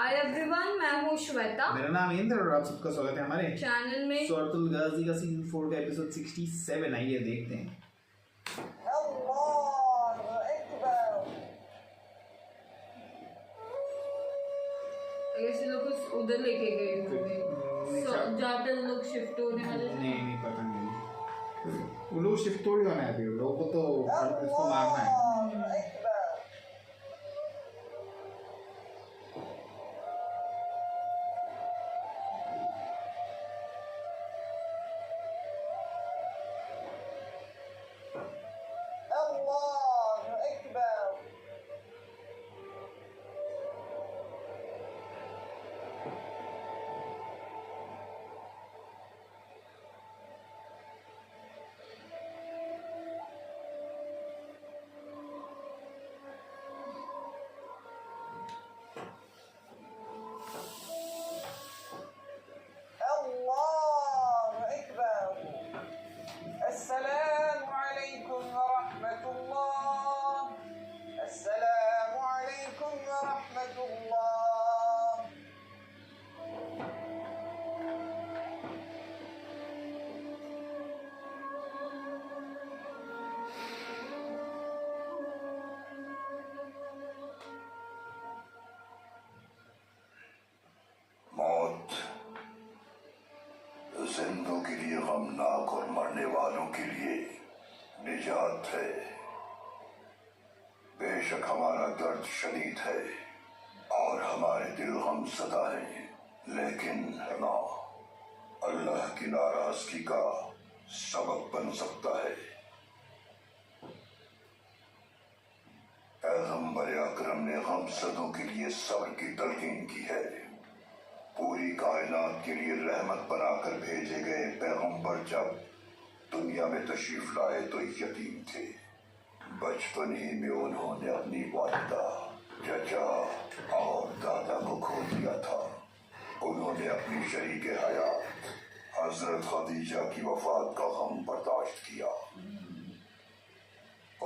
Hi everyone, मैं हूँ श्वेता। मेरा नाम इंद्र और आप सबका स्वागत है हमारे चैनल में। सूरतुल गाजी का सीजन 4 का एपिसोड 67 आइए देखते हैं। ऐसे लोग उधर लेके गए होंगे जहाँ पे लोग शिफ्ट होने वाले। नहीं पता नहीं, वो लोग शिफ्ट थोड़ी होना है, फिर लोगों को तो इसको मारना है। मौत जिंदों के लिए गमनाक और मरने वालों के लिए निजात है। बेशक हमारा दर्द शदीद है और हमारे दिल गमज़दा हैं, लेकिन ना अल्लाह की नाराजगी का सबब बन सकता है। पैगंबर अकरम ने गमज़दों के लिए सब्र की तलकीन की है। पूरी कायनात के लिए रहमत बनाकर भेजे गए पैगंबर जब दुनिया में तशरीफ लाए तो यतीम थे। बचपन ही में उन्होंने अपनी वालिदा, चचा और दादा को खो दिया था। उन्होंने अपनी शरीके हयात हजरत खदीजा की वफात का गम बर्दाश्त किया।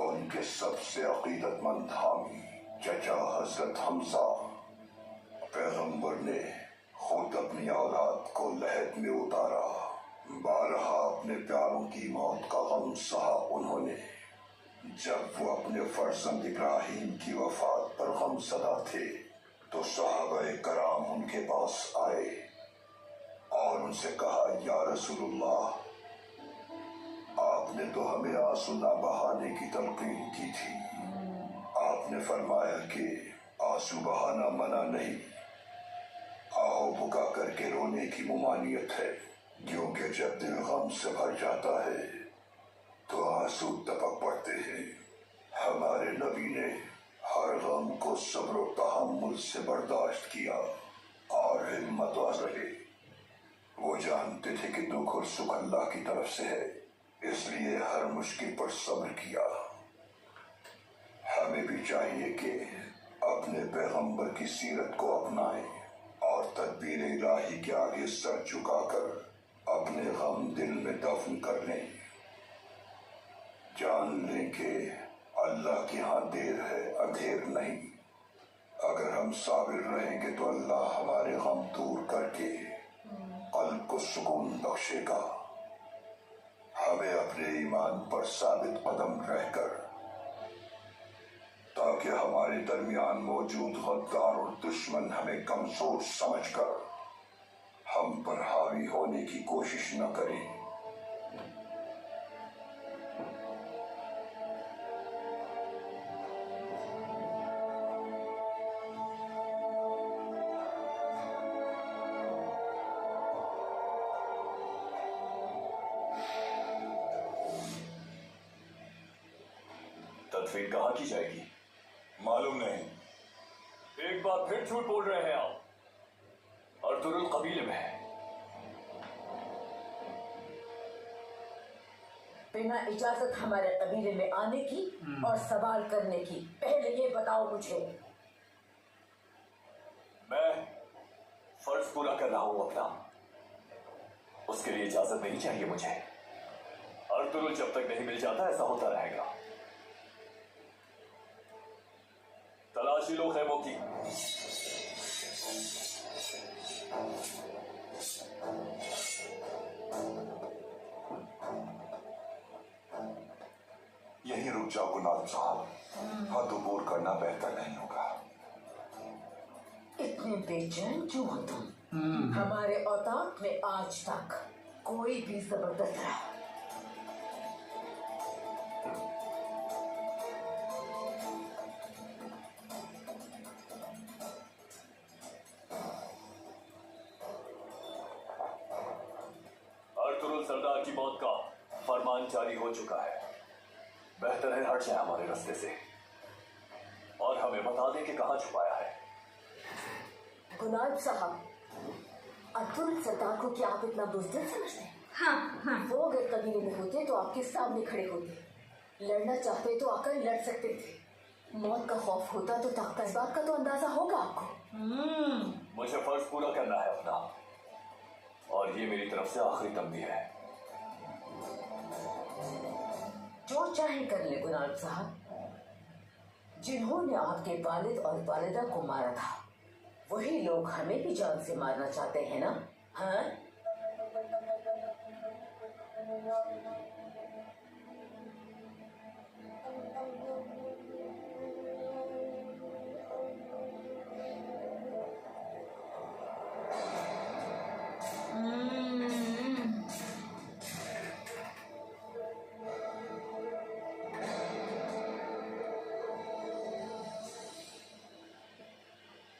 उनके सबसे अकीदतमंद हामी चचा हजरत हमजा, पैगंबर ने खुद अपनी औलाद को लहद में उतारा। बारहा अपने प्यारों की मौत का गम सहा उन्होंने। जब वो अपने फर्जंद इब्राहीम की वफात पर गमज़दा थे तो सहाबाए कराम उनके पास आए और उनसे कहा, या रसूलुल्लाह, आपने तो हमें आंसू ना बहाने की तलकीन की थी। आपने फरमाया कि आंसू बहाना मना नहीं, आओ बुका करके रोने की मुमानियत है, क्योंकि जब दिल गम से भर जाता है तो आंसू टपक पड़ते हैं। हमारे नबी ने हर गम को सब्र और तहम्मुल से बर्दाश्त किया और हिम्मतवार रहे। वो जानते थे कि दुख और सुख अल्लाह की तरफ से है, इसलिए हर मुश्किल पर सब्र किया। हमें भी चाहिए कि अपने पैगंबर की सीरत को अपनाएं और तदबीर इलाही के आगे सर झुकाकर अपने गम दिल में दफन कर लें। जान लें कि अल्लाह के यहाँ देर है, अंधेर नहीं। अगर हम साबिर रहेंगे तो अल्लाह हमारे गम दूर करके कल्ब को सुकून बख्शेगा। हमें अपने ईमान पर साबित कदम रहकर, ताकि हमारे दरमियान मौजूद गद्दार और दुश्मन हमें कमजोर समझकर हम पर हावी होने की कोशिश न करें। तदफीन कहाँ की जाएगी मालूम नहीं। एक बार फिर झूठ बोल रहे हैं आप। अर्तुरुल कबीले में है। बिना इजाजत हमारे कबीले में आने की और सवाल करने की, पहले ये बताओ मुझे। मैं फर्ज पूरा कर रहा हूं अपना, उसके लिए इजाजत नहीं चाहिए मुझे। अर्तुरुल जब तक नहीं मिल जाता ऐसा होता रहेगा। तलाशी लो खैमों की। रुक जाओ गुनाब साहब, हद अबूर करना बेहतर नहीं होगा। इतने बेचैन क्यों हो तुम? हमारे औताक में आज तक कोई भी जबरदस्त रहा। अर्तुगरुल सरदार की मौत का फरमान जारी हो चुका है। बेहतर है हट जाए हमारे रास्ते से और हमें बता दें कि कहाँ छुपाया है। गुलाब साहब, अर्तुगरुल सरदार को क्या आप इतना बुज़दिल समझते हैं? हाँ। वो अगर कबीले में होते तो आपके सामने खड़े होते। लड़ना चाहते तो आकर लड़ सकते थे। मौत का खौफ होता तो ताकत, इस बात का तो अंदाजा होगा आपको। मुझे फर्ज पूरा करना है अपना, और ये मेरी तरफ से आखिरी तंबी है। जो चाहे कर ले गुलाब साहब। जिन्होंने आपके वालिद और वालिदा को मारा था, वही लोग हमें भी जान से मारना चाहते हैं ना? हाँ?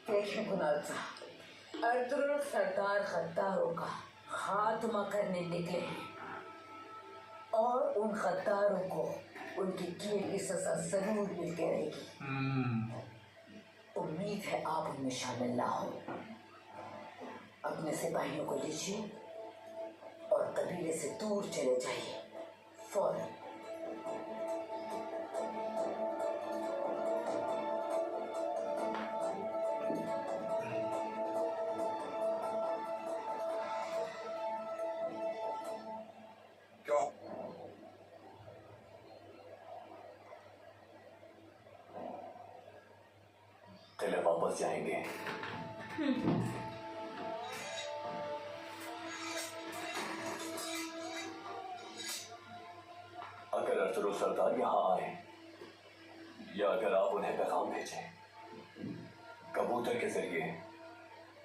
देखिए गुलाब साहब, अर्तुगरुल सरदार गद्दारों का खात्मा करने निकले हैं, और उन गद्दारों को उनकी किए की सजा जरूर मिलती रहेगी। उम्मीद है आप उनमें शामिल ना हो। अपने सिपाहियों को लीजिए और कबीले से दूर चले जाइए फौरन। क्यों? किले वापस जाएंगे। अगर अर्तुगरुल सरदार यहाँ आए, या अगर आप उन्हें पैगाम भेजें कबूतर के जरिए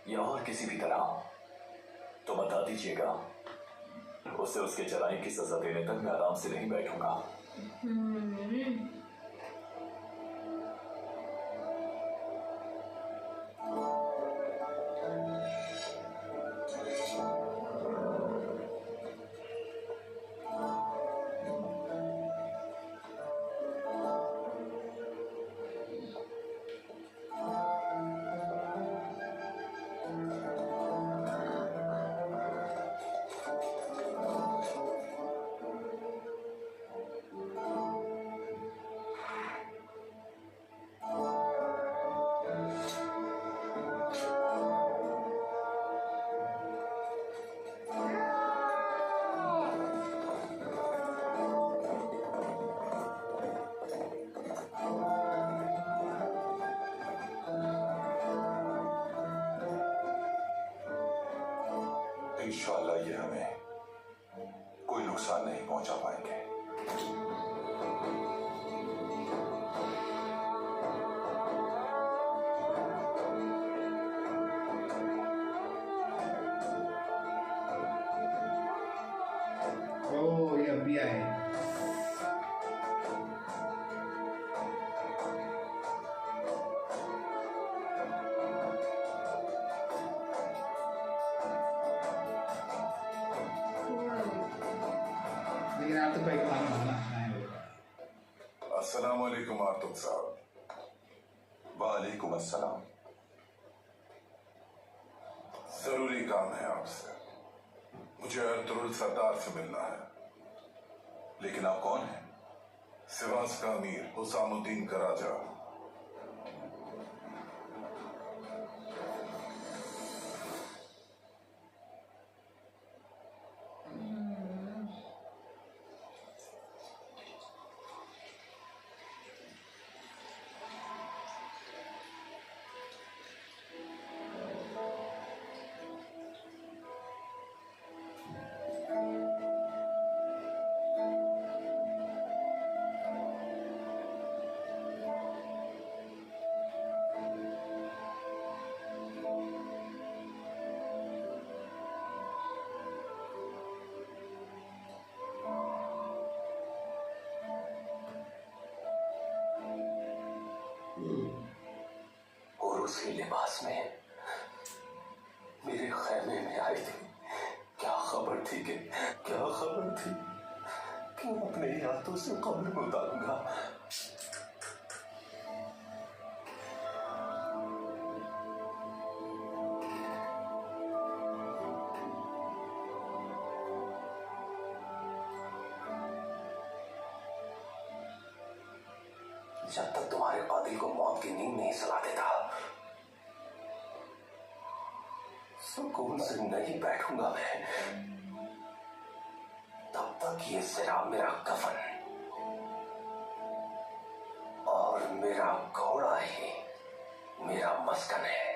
या और किसी भी तरह, तो बता दीजिएगा। उसे उसके जराइम की सजा देने तक मैं आराम से नहीं बैठूंगा। इंशाल्लाह ये हमें कोई नुकसान नहीं पहुंचा पाएंगे। ओ ये अभी आए। लेकिन आप तो पैगाम होना है। अस्सलाम वालेकुम आर्तुग साहब। वालेकुम अस्सलाम। जरूरी काम है आपसे। मुझे अर्तुगरुल सरदार से मिलना है। लेकिन आप कौन हैं? सिवास का अमीर हुसामुद्दीन का राजा। लिबास में मेरे खैमे में आई थी। क्या खबर थी कि मैं अपने ही हाथों से कब्र में उतारूंगा। जब तक तुम्हारे कातिल को मौत की नींद नहीं सुला देता, सुकून से नहीं बैठूंगा मैं। तब तक ये सिरा मेरा कफन और मेरा घोड़ा ही मेरा मस्कन है।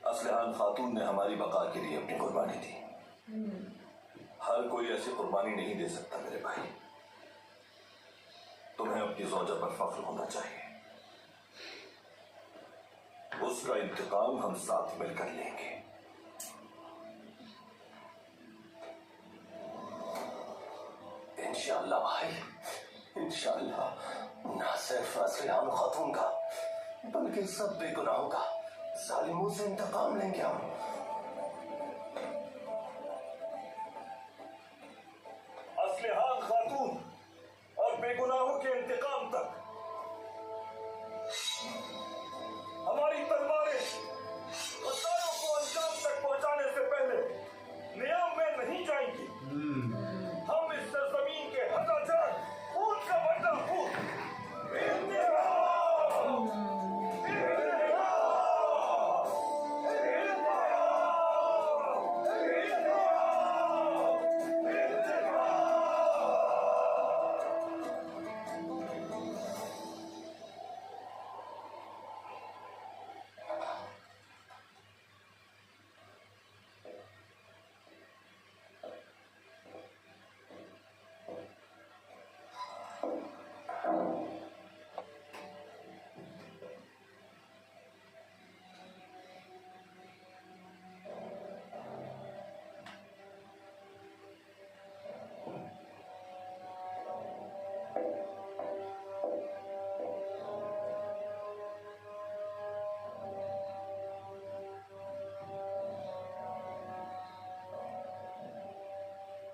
असलहान खातून ने हमारी बका के लिए अपनी कुर्बानी दी। हर कोई ऐसी कुर्बानी नहीं दे सकता मेरे भाई। तुम्हें अपनी ज़ौजा पर फख्र होना चाहिए। उसका इंतकाम हम साथ मिलकर लेंगे। इंशाअल्लाह भाई, इंशाअल्लाह। ना सिर्फ असलहान खातून का बल्कि सब बेगुनाहों का जालिमों से इंतकाम लेंगे हम। असलहान खातून और बेगुनाहों के इंतकाम तक हमारी तलवारें गद्दारों को अंजाम तक पहुंचाने से पहले नियाम में नहीं जाएंगी। हम इस सरजमीन के हजाजान खून का बदला खून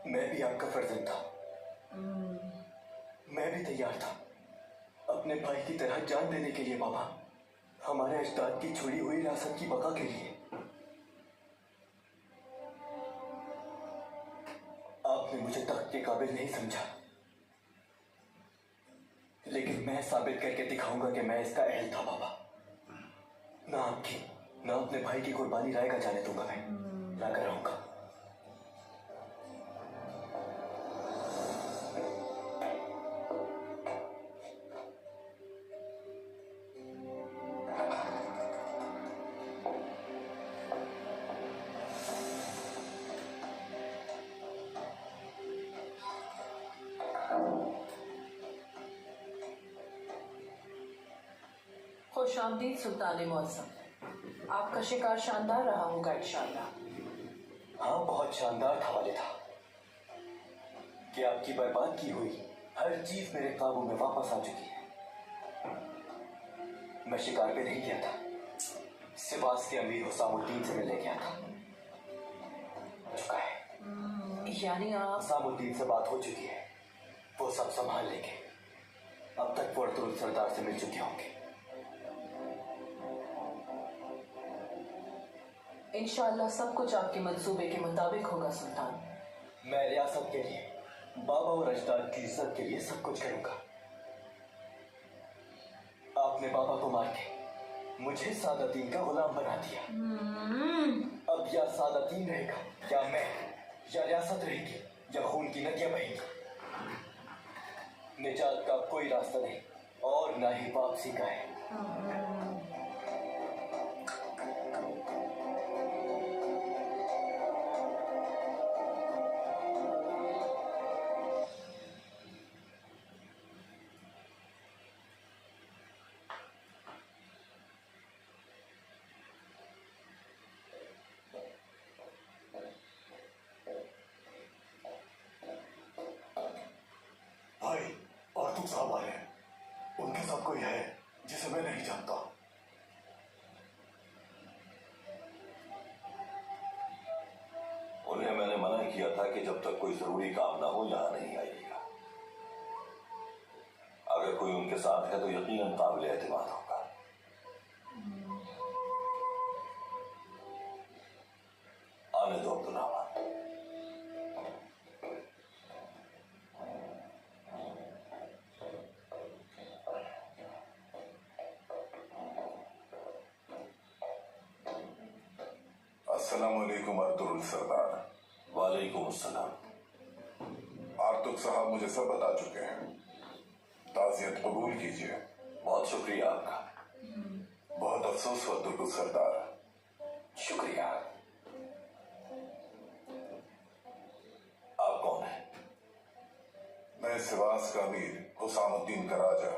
मैं भी आपका फर्जंद था। मैं भी तैयार था अपने भाई की तरह जान देने के लिए बाबा, हमारे अजदाद की छोड़ी हुई विरासत की बका के लिए। आपने मुझे तख्त के काबिल नहीं समझा, लेकिन मैं साबित करके दिखाऊंगा कि मैं इसका अहल था बाबा। ना आपकी ना अपने भाई की कुर्बानी राय का जाने दूंगा मैं, ना कराऊंगा। खुशामदीद सुल्तान मौसम, आपका शिकार शानदार रहा होगा इंशाअल्लाह। हाँ, बहुत शानदार था वालिदा। कि आपकी बर्बाद की हुई हर चीज मेरे काबू में वापस आ चुकी है। मैं शिकार पे नहीं गया था, सिवास के अमीर हुसामुद्दीन से मिलने गया था। चुका है। यानी आप हुसामुद्दीन से बात हो चुकी है, वो सब संभाल लेंगे। अब तक वो अर्तुगरुल सरदार से मिल चुके होंगे। इंशाल्लाह सब कुछ आपके मंसूबे के मुताबिक होगा सुल्तान। मैं रियासत के लिए, बाबा और अजदाद की इज्जत के लिए सब कुछ करूंगा। आपने बाबा को मार के मुझे सादतीन का गुलाम बना दिया। अब या सादतीन रहेगा, या मैं, या रियासत रहेगी, या खून की नदियां बहेंगी। निजात का कोई रास्ता नहीं और ना ही वापसी का है। भाई आर्तुक साहब आए हैं। उनके साथ कोई है जिसे मैं नहीं जानता। उन्हें मैंने मना किया था कि जब तक कोई जरूरी काम ना हो यहां नहीं आइएगा। अगर कोई उनके साथ है तो यकीनन काबिल एतमाद होगा। आने दो अब्दुल। अस्सलामुअलैकुम अर्तुगरुल सरदार। वालेकुम अस्सलाम। आर्तुक साहब मुझे सब बता चुके हैं। ताज़ियत कबूल कीजिए। बहुत शुक्रिया आपका। बहुत अफसोस हुआ अर्तुगरुल सरदार। शुक्रिया। आप कौन हैं? मैं सिवास का अमीर हुसामुद्दीन का राजा।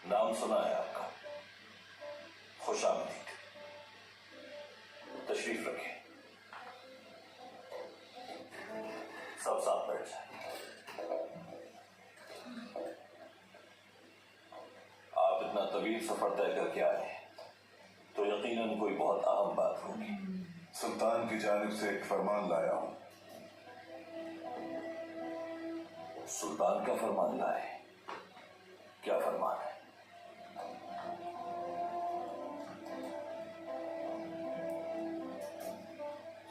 नाम सुना है आपका। खुशामदीद। तशरीफ रखें। सब साथ बैठ जाए। आप इतना तवील सफर तय करके आए हैं तो यकीनन कोई बहुत अहम बात होगी। सुल्तान की जानिब से एक फरमान लाया हूं। सुल्तान का फरमान लाए? क्या फरमान है?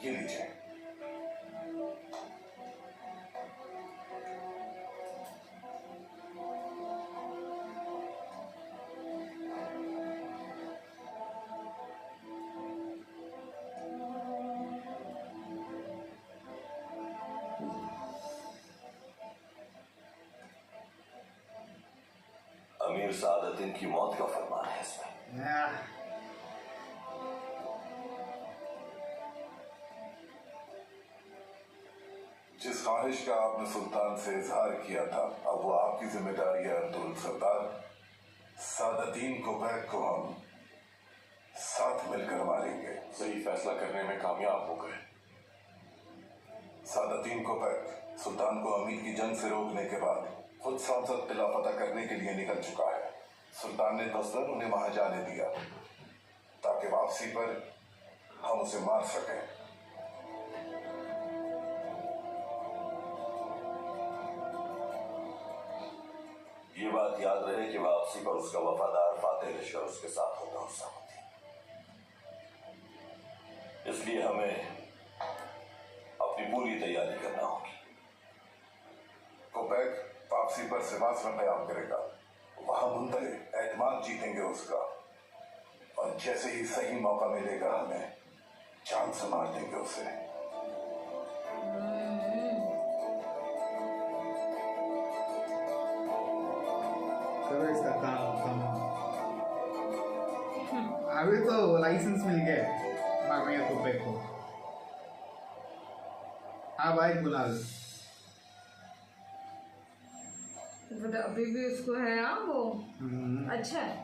ये लीजिए। अमीर सादतीन की मौत का फरमान है इसमें। जिस ख्वाहिश का आपने सुल्तान से इजहार किया था अब वो आपकी जिम्मेदारी है अर्तुगरुल सरदार। सादतीन को बैग को हम साथ मिलकर मारेंगे। सही फैसला करने में कामयाब हो गए। सादतीन को बैग सुल्तान को अमीर की जंग से रोकने के बाद खुद सांसद किला फतह करने के लिए निकल चुका है। सुल्तान ने कसरन उन्हें वहां जाने दिया ताकि वापसी पर हम उसे मार सकें। ये बात याद रहे कि वापसी पर उसका वफादार फातेह लश्कर उसके साथ होगा हुसामुद्दीन। इसलिए हमें अपनी पूरी तैयारी करना होगी। कोपैक वापसी पर सिवास में कयाम करेगा। वहां मुंतले एतमाद जीतेंगे उसका और जैसे ही सही मौका मिलेगा हमें जान से मार देंगे उसे। करो इसका काम। अभी तो लाइसेंस मिल गया मारने का कोपैक को। हाँ भाई गुलाल। अभी भी उसको है वो अच्छा है।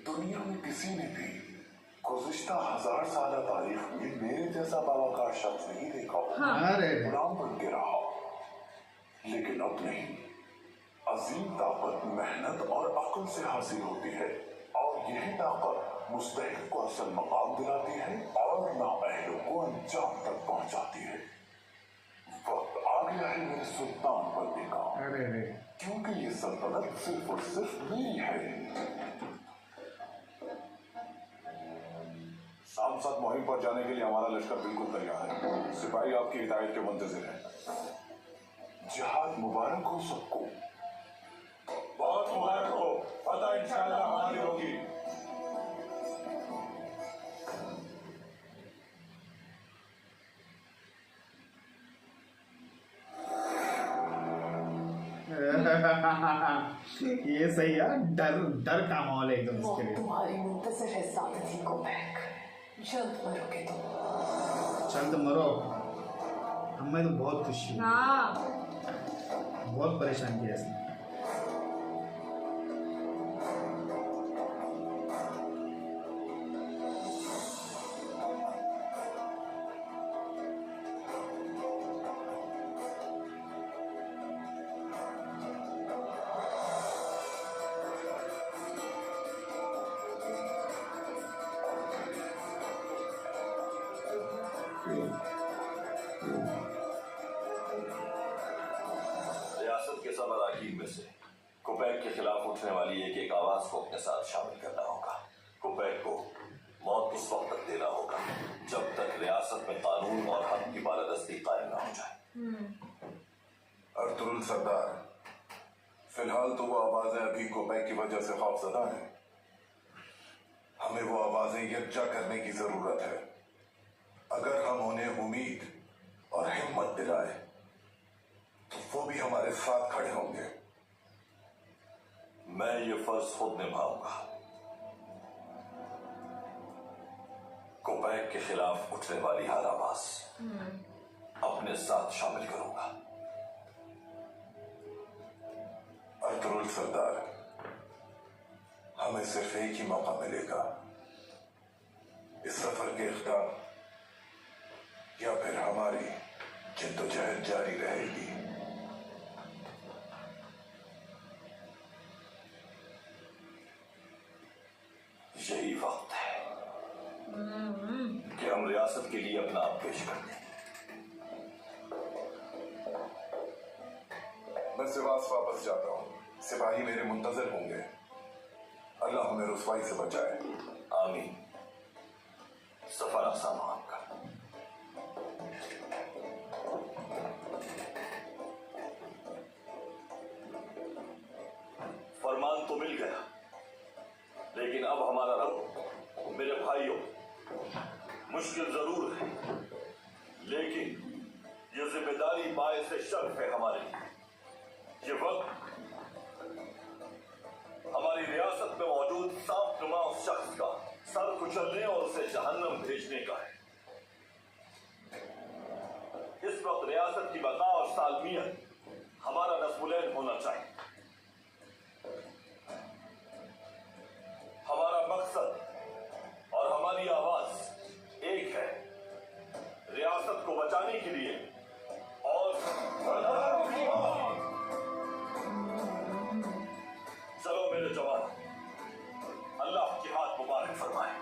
दुनिया में किसी ने भी गुज़िश्ता 1000 साल तारीख में मेरे जैसा बाबाकार शख्स नहीं देखा। अरे गुलाम बन के रहा, लेकिन अब नहीं। अजीम ताकत मेहनत और अक्ल से हासिल होती है और यही ताकत मुस्तहिक को असल मकाम दिलाती है और नाअहलों को अंजाम तक पहुंचाती है। वक्त आ गया है मेरे सुल्तान बनने का, अरे रे क्योंकि ये सल्तनत सिर्फ और सिर्फ मेरी है। शाम साथ मुहिम पर जाने के लिए हमारा लश्कर बिल्कुल तैयार है। सिपाही आपकी हिदायत के मुंतजिर है। जिहाद मुबारक हो सबको। बहुत मुबारक हो। फतह इंशाअल्लाह हमारी होगी। ये सही है, डर डर का माहौल है एकदम वो इसके लिए। तुम्हारी मुंतजर है सादती को बैक, जल्द मरोगे तुम। चल तो मरो, हमें तो बहुत खुशी हुई, हाँ बहुत परेशान किया इसने। रियासत के सब अराकीन में से कुपैक के खिलाफ उठने वाली एक एक आवाज को अपने साथ शामिल करना होगा। कुपैक को मौत उस वक्त तक देना होगा जब तक रियासत में कानून और हक की बालादस्ती कायम ना हो जाए। अर्तुगरुल सरदार, फिलहाल तो वो आवाजें अभी कोपैक की वजह से खौफजदा हैं। हमें वो आवाजें यकजा करने की जरूरत है। अगर हम उन्हें उम्मीद और हिम्मत दिलाए तो वो भी हमारे साथ खड़े होंगे। मैं ये फर्ज खुद निभाऊंगा। कुपैक के खिलाफ उठने वाली हर आवाज अपने साथ शामिल करूंगा। अर्तुगरुल सरदार, हमें सिर्फ एक ही मौका मिलेगा। इस सफर के इख्तियार या फिर हमारी जिद्दोजहद जारी रहेगी। यही वक्त है कि हम रियासत के लिए अपना आप पेश कर दें। मैं सिवास वापस जाता हूँ। सिपाही मेरे मुंतजर होंगे। अल्लाह हमें रुसवाई से बचाए। आमीन। सफर आसान हो आपका। फरमान तो मिल गया, लेकिन अब हमारा रब, मेरे भाइयों, मुश्किल जरूर है, लेकिन ये जिम्मेदारी बायस शर्फ है हमारे लिए। ये वक्त हमारी रियासत में मौजूद सांप नुमा उस शख्स का सर कुचलने और उसे जहन्नम भेजने का है। इस वक्त रियासत की बका और सालमियत हमारा नस्बुलैन होना चाहिए। हमारा मकसद और हमारी आवाज एक है, रियासत को बचाने के लिए और चलो मेरे जवान, अल्लाह की हाथ मुबारक फरमाए।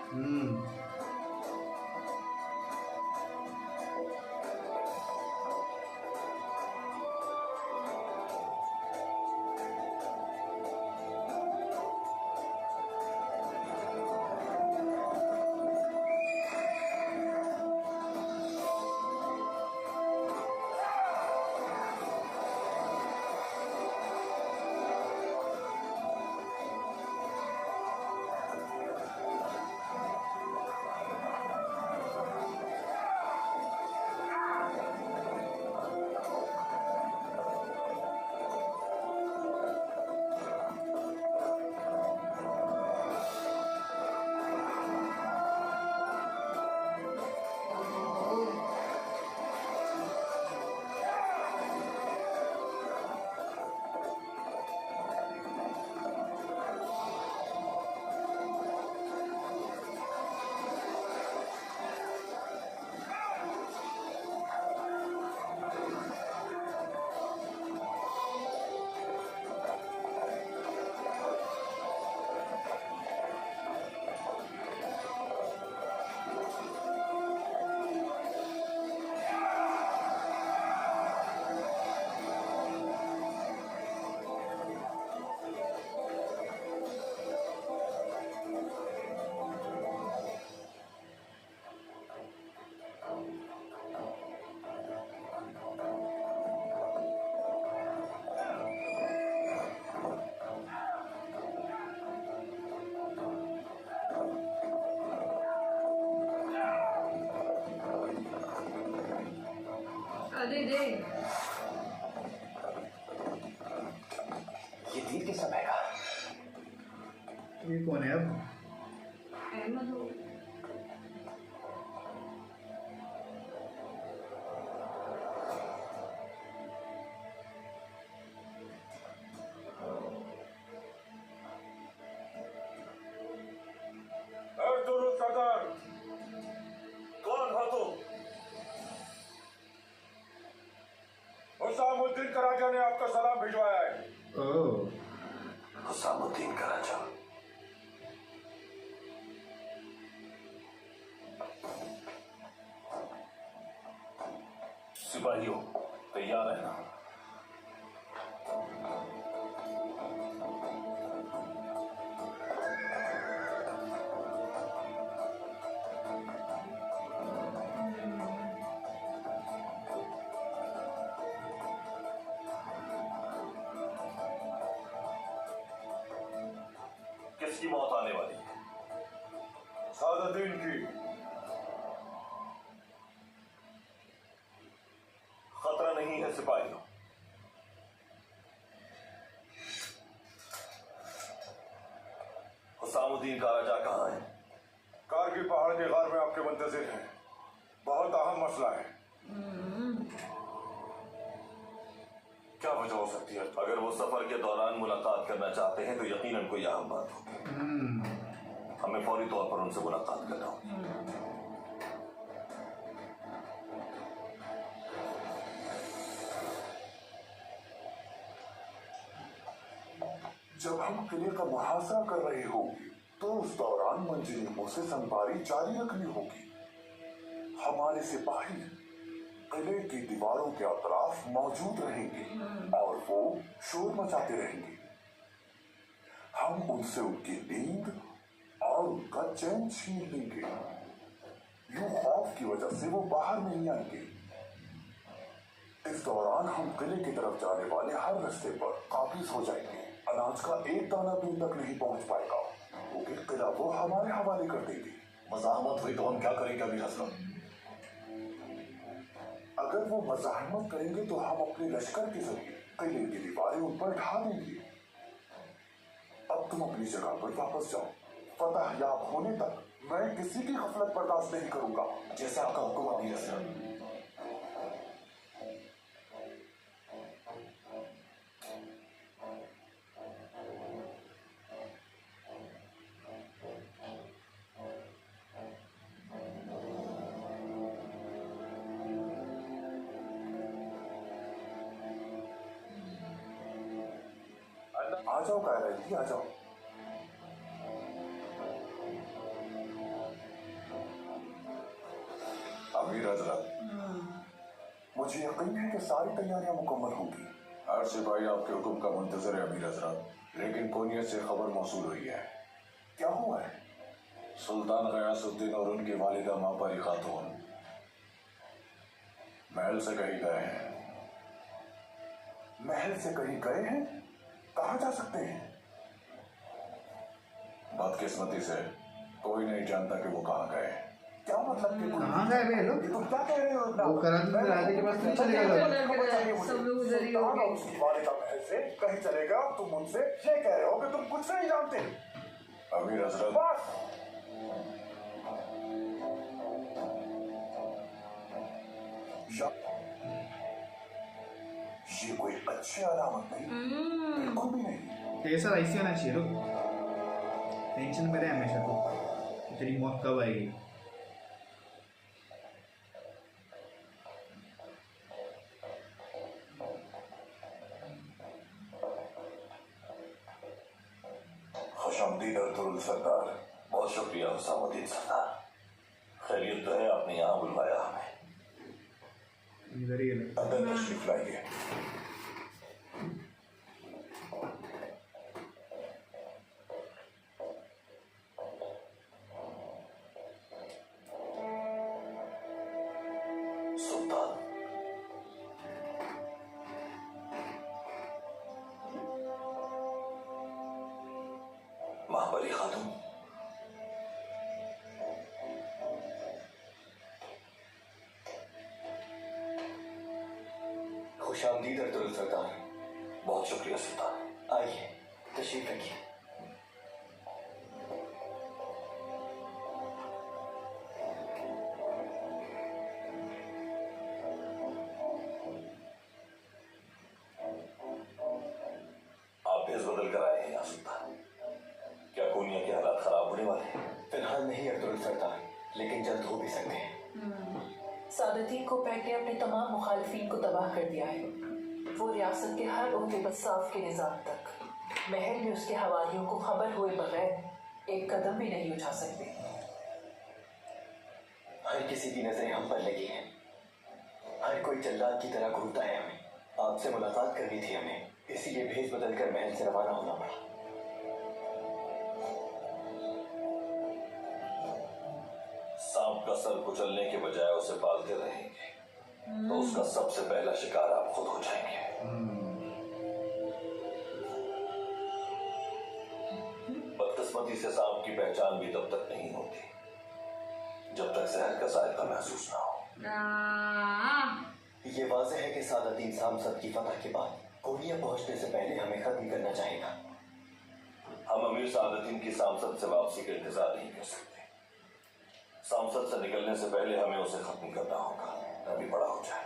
दे दे। ये तीर किसने फेंका? ये कौन है अब? अहमद हो। अर्तुरुल सरदार, कौन हो तुम? हुसामुद्दीन का राजा ने आपका सलाम भिजवाया है। ओह, हुसामुद्दीन का राजा। सिपाहियों, तैयार रहना। किसकी मौत आने वाली है? सादुद्दीन की। खतरा नहीं है सिपाहियों। हुसामुद्दीन का राजा कहाँ है? कारगिल पहाड़ के गार में आपके मुंतजिर हैं। बहुत अहम मसला है। क्या वजह हो सकती है? अगर वो सफर के दौरान मुलाकात करना चाहते हैं तो यकीनन कोई अहम बात होगी। हमें फौरी तौर पर उनसे मुलाकात करना होगी। जब हम किले का मुहासरा कर रहे होंगे तो उस दौरान मंजनीमों से संबारी जारी रखनी होगी। हमारे सिपाही किले की दीवारों के अतराफ मौजूद रहेंगे और वो शोर मचाते रहेंगे। हम उनसे उनकी नींद और उनका चैन छीन लेंगे। यूं खौफ की वजह से वो बाहर नहीं आएंगे। इस दौरान हम किले की तरफ जाने वाले हर रास्ते पर काबिज हो जाएंगे। अनाज का एक दाना भी तक नहीं पहुंच पाएगा क्योंकि किला वो हमारे हवाले कर देंगे। मज़ाहमत हुई तो हम क्या करेंगे अमीर हजरत? अगर वो मज़ाहमत करेंगे तो हम अपने लश्कर के जरिए किले की दीवारें उन पर ढा देंगे। अब तुम अपनी जगह पर वापस जाओ। फतह याब होने तक मैं किसी की गफलत बर्दाश्त नहीं करूंगा। जैसे आपका हुक्म अमीर हजरत। आ जाओ कायरा जी, आ जाओ। अमीर हजरत, मुझे यकीन है कि सारी तैयारियां मुकम्मल होंगी। हर सिपाही आपके हुक्म का मुंतजर है अमीर हजरत। लेकिन कोनियत से खबर मौसूल हुई है। क्या हुआ है? सुल्तान गयासुद्दीन और उनकी वालिदा मापरी खातून महल से कहीं गए हैं। महल से कहीं गए हैं? कहाँ जा सकते हैं? बदकिस्मती से कोई नहीं जानता कि वो कहाँ गए। क्या मतलब कि कहाँ गए वे लोग? ये तुम क्या कह रहे हो? वो कराची राजे के पास नहीं चले गए लोग। सब लोग उधर ही हो सुल्तान और गए। उसकी वालिदा महल से कहीं चले गए और तुम उनसे ये कह रहे हो कि तुम कुछ नहीं जानते। अमीर हजरत, बस ये कोई अच्छी अलामत नहीं, बिल्कुल भी नहीं। ऐसा ऐसे होना चाहिए लोग। टेंशन में रहे हमेशा तो कि तेरी मौत कब आएगी। खुशामदीद अर्तुरुल सरदार। बहुत शुक्रिया हुसामुद्दीन सरदार। खैरियत तो है, आपने यहाँ बुलवाया हमें। इधर ही है लोग। अंदर तशरीफ लाइए। सुल्तान, महाबली खातून, खुशामदीद अर्तुगरुल सरदार। बहुत शुक्रिया सुल्तान। आइए, तशरीफ रखिए। आप भेस बदल कर आए हैं यहाँ सुल्तान। क्या कोनिया के हालात खराब होने वाले हैं? फिलहाल नहीं अर्तुगरुल सरदार, लेकिन जल्द हो भी सकते हैं। सादतीन कोपैक ने अपने तमाम मुखालिफिन को तबाह कर दिया है। वो रियासत के हर ओहदे बसाफ के निज़ाम तक महल में उसके हवालियों को खबर हुए बगैर एक कदम भी नहीं उठा सकते। हर किसी की नजरें हम पर लगी हैं। हर कोई जल्लाद की तरह घूरता है हमें। आपसे मुलाकात करनी थी हमें, इसीलिए भेस बदल कर महल से रवाना होना पड़ा। सांप का सर कुचलने के बजाय उसे पालते रहेंगे तो उसका सबसे पहला शिकार आप खुद हो जाएंगे। बदकिस्मती से सांप की पहचान भी तब तक नहीं होती जब तक जहर का जायका महसूस ना हो। ये वाज़ेह है कि सादातीन सांसद की फतह के बाद कोनिया पहुंचने से पहले हमें खत्म करना चाहेगा। हम अमीर सादतीन की सांसद से वापसी का इंतजार नहीं कर सकते। सांसद से निकलने से पहले हमें उसे खत्म करना होगा, तभी बड़ा हो जाए।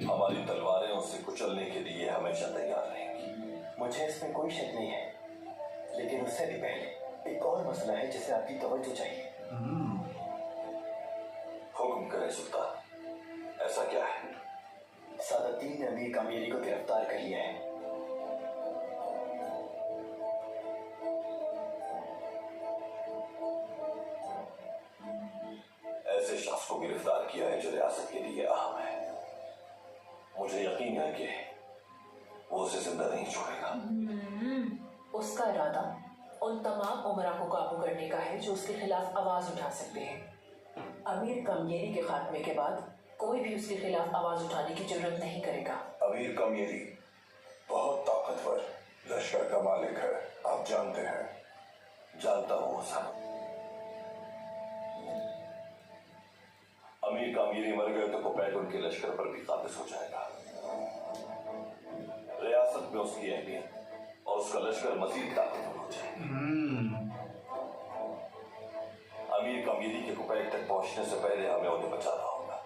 हमारी तलवारें उसे कुचलने के लिए हमेशा तैयार रहेंगी। मुझे इसमें कोई शक नहीं है, लेकिन उससे भी पहले एक और मसला है जिसे आपकी तवज्जो चाहिए। हुक्म करें सुल्तान, ऐसा क्या है? सादतीन ने अमीर कामिरी को गिरफ्तार कर लिया है। ऐसे शख्स को गिरफ्तार किया है जो रियासत के लिए अहम है। मुझे यकीन है कि वो उसे जिंदा नहीं छोड़ेगा। उसका इरादा उन तमाम उमरा को काबू करने का है जो उसके खिलाफ आवाज उठा सकते हैं। अमीर कमयेरी के खात्मे के बाद कोई भी उसके खिलाफ आवाज उठाने की जरूरत नहीं करेगा। अमीर कमयेरी बहुत ताकतवर लश्कर का मालिक है, आप जानते हैं। जानता हूँ वो सब। अमीर कामिरी मर गए तो कोपैक उनके लश्कर पर भी काबिज हो जाएगा। रियासत में उसकी अहमियत और उसका लश्कर मजीद ताकतवर हो जाएगा। अमीर कामिरी के कोपैक तक पहुंचने से पहले हमें उन्हें बचाना होगा।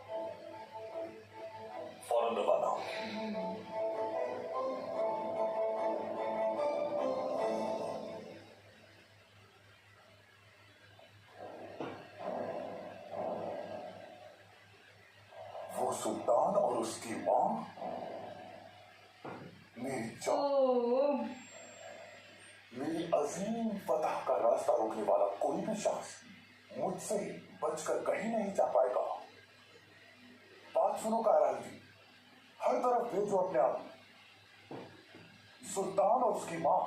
फौरन रवाना होंगे। वो सुल्तान और उसकी मां मेरी अजीम फतह का रास्ता रोकने वाला कोई भी शख्स मुझसे बचकर कहीं नहीं जा पाएगा। बात सुनो कायराल जी, हर तरफ भेजो अपने आप। सुल्तान और उसकी मां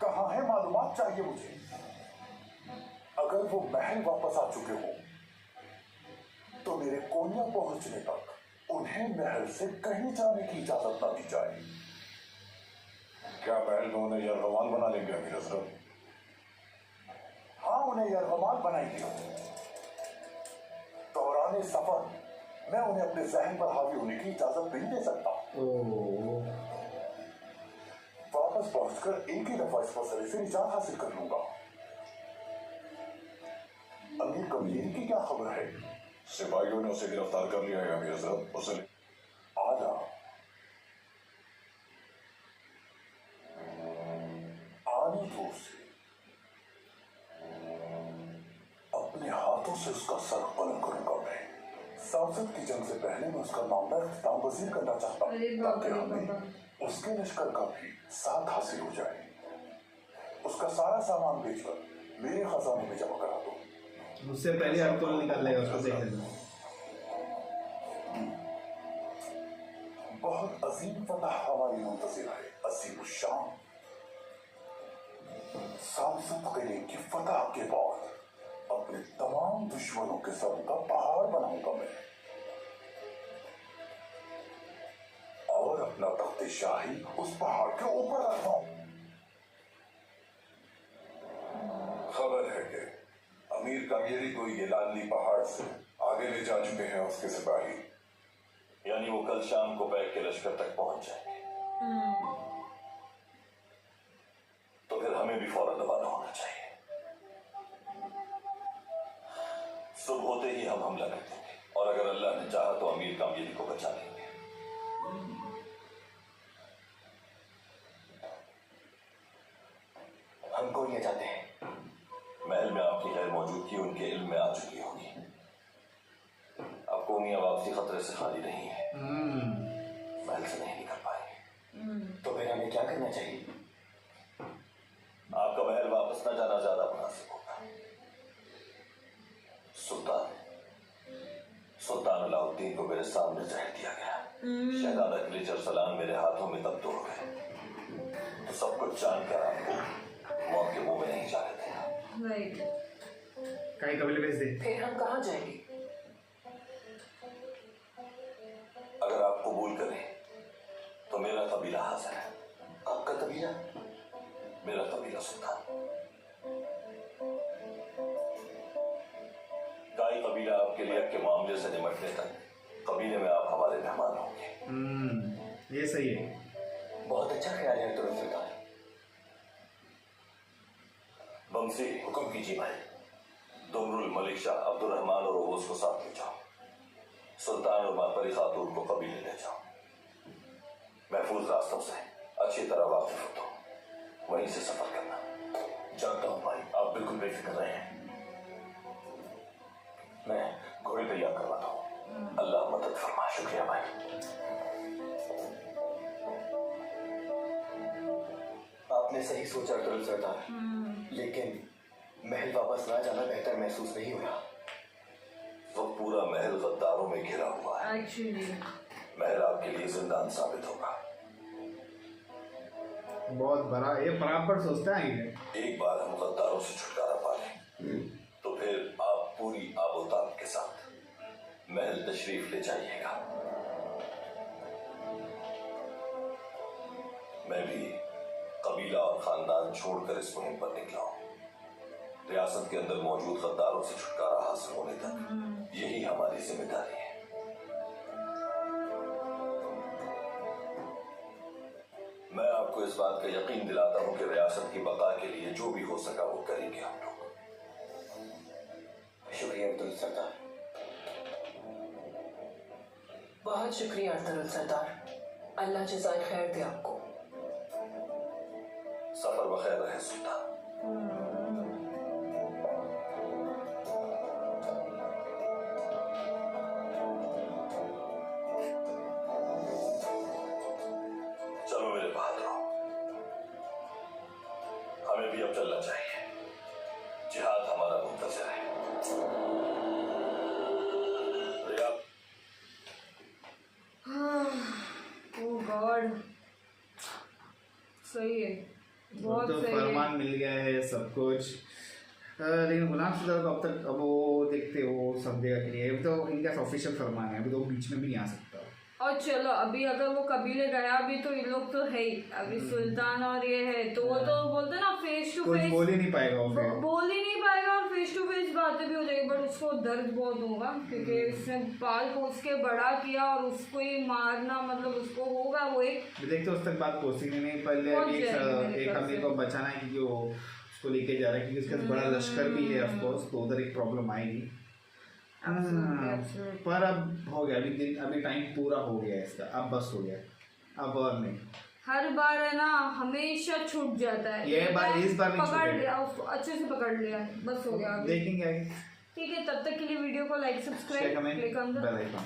कहाँ है, मालूमात चाहिए मुझे। अगर वो महल वापस आ चुके हो तो मेरे कोनिया पहुंचने तक उन्हें महल से कहीं जाने की इजाजत ना दी जाए। क्या महल में उन्हें यरगमाल बना लेंगे अमीर हजरत? हाँ, उन्हें यरगमाल बनाएंगे। दौरान सफर मैं उन्हें अपने जहन पर हावी होने की इजाजत नहीं दे सकता। वापस पहुंचकर एक ही दफा इस मसले से निजात हासिल कर लूंगा। अमीर कमयेरी की क्या खबर है? सिपाहियों ने उसे गिरफ्तार कर लिया है अमीर हजरत। उसे आजा आने दो उसे। अपने हाथों से उसका सर बुलंद करूंगा मैं। सांसद की जंग से पहले मैं उसका मामला इख्तिताम पजीर करना चाहता हूँ ताकि हमें उसके लश्कर का भी साथ हासिल हो जाए। उसका सारा सामान बेचकर मेरे खजाने में जमा करा दो। उससे पहले आप तो निकाल लेगा उसको देख लेना। बहुत अजीम फतह हमारी मुंतज़िर है। असीम शाम सांसद किले की फतह के बाद अपने तमाम दुश्मनों के सर का पहाड़ बनाऊंगा मैं और अपना तख्ते शाही उस पहाड़ के ऊपर रखता हूं। खबर है कि अमीर कमयेरी को ये लाली पहाड़ से आगे ले जा चुके हैं उसके सिपाही। यानी यानी वो कल शाम को बैग के लश्कर तक पहुंच जाएंगे। तो फिर हमें भी फौरन रवाना होना चाहिए। सुबह होते ही हम हमला कर देंगे और अगर अल्लाह ने चाहा तो अमीर कामयेली को बचा लेंगे। हम कौन ये जाते हैं? महल में आपकी गैर मौजूदगी उनके इल्म में आ चुकी होगी। अब कोनिया वापसी खतरे से खाली नहीं है। महल से नहीं निकल पाएंगे। तो फिर हमें क्या करना चाहिए? आपका महल वापस न जाना ज्यादा मुनासिब होगा। सुल्तान अलाउद्दीन को मेरे सामने जहर दिया गया। शहजादा क्लीचर सलाम मेरे हाथों में तब्दील हो गए। तो सब कुछ जानकर आपको मौत के मुंह में नहीं जाने देना। राइट। कहीं कबीले भेज दे। फिर हम कहाँ जाएंगे? अगर आप कबूल करें तो मेरा कबीला हाजिर है। आपका कबीला? मेरा कबीला सुल्तान। गाई कबीला आपके लिए के मामले से निपटने तक कबीले में आप हमारे मेहमान होंगे। ये सही है। बहुत अच्छा ख्याल है तुरंत सुल्तान। बमसी हुक्म कीजिए भाई। दुमरुल मलिक शाह अब्दुर्रहमान और ओवैस को साथ ले जाओ। सुल्तान और मातबरी खातून को कबीले ले जाओ। महफूज रास्तों से अच्छी तरह वाकिफ हो तो वहीं से सफर करना। जानता हूँ भाई, आप बिल्कुल बेफिक्र रहें। मैं घोड़े तैयार करवाता हूँ। अल्लाह मदद फरमा। शुक्रिया भाई। आपने सही सोचा तुरंत सरदार, लेकिन महल वापस ना जाना बेहतर महसूस नहीं हुआ। वो पूरा महल गद्दारों में घिरा हुआ है। एक्चुअली महल आपके लिए जिंदान साबित होगा। बहुत बड़ा ये बराबर सोचता है ये। एक बार हम गद्दारों से छुटकारा पा लें तो फिर आप पूरी आबोताब के साथ महल तशरीफ ले जाइएगा। मैं भी कबीला और खानदान छोड़कर इस मुहिम पर निकला हूं। रियासत के अंदर मौजूद गद्दारों से छुटकारा हासिल होने तक यही हमारी जिम्मेदारी है। मैं आपको इस बात का यकीन दिलाता हूं कि रियासत की बका के लिए जो भी हो सका वो करेंगे हम लोग। शुक्रिया अब्दुल सरदार। बहुत शुक्रिया अब्दुल सरदार। अल्लाह जज़ाए खैर दे आपको। सफर बखैर रहे सुल्तान। चलो मेरे बहादुरों, हमें भी अब चलना चाहिए। जिहाद हमारा मुंतज़िर है। ओह गॉड, सही है, बहुत तो सही फरमान है। मिल गया है सब कुछ। लेकिन गुलाम सदर को अब तक अब वो देखते हो सब जगह के लिए, अभी तो इनका ऑफिशियल फरमान है, अभी तो बीच में भी नहीं आ सकता। और चलो अभी अगर वो कबीले गया भी तो इन लोग तो है ही अभी सुल्तान और ये है तो वो तो बोलते ना फेस टू कुछ फेस बोल ही नहीं पाएगा वो फिर। बोल ही नहीं पाएगा और फेस टू फेस बातें भी हो जाएगी, बट उसको दर्द बहुत होगा क्योंकि उसने पाल पोस के बड़ा किया और उसको ही मारना मतलब उसको होगा वो एक देखते उस तक बात पहुंचती नहीं, पहले पहुंच अभी जाएगी मेरे एक ख्याल आदमी से। को बचाना है क्योंकि वो उसको लेके जा रहा है, क्योंकि उसके पास बड़ा लश्कर भी है ऑफकोर्स, तो उधर एक प्रॉब्लम आएगी। पर अब हो गया, अभी टाइम पूरा हो गया इसका, अब बस हो गया, अब और नहीं। हर बार है ना हमेशा छूट जाता है, ये बार इस बार नहीं पकड़ छूटेगा। लिया उसको, अच्छे से पकड़ लिया, बस हो गया अभी। देखेंगे आगे। ठीक है, तब तक के लिए वीडियो को like share subscribe comment click on the bell icon.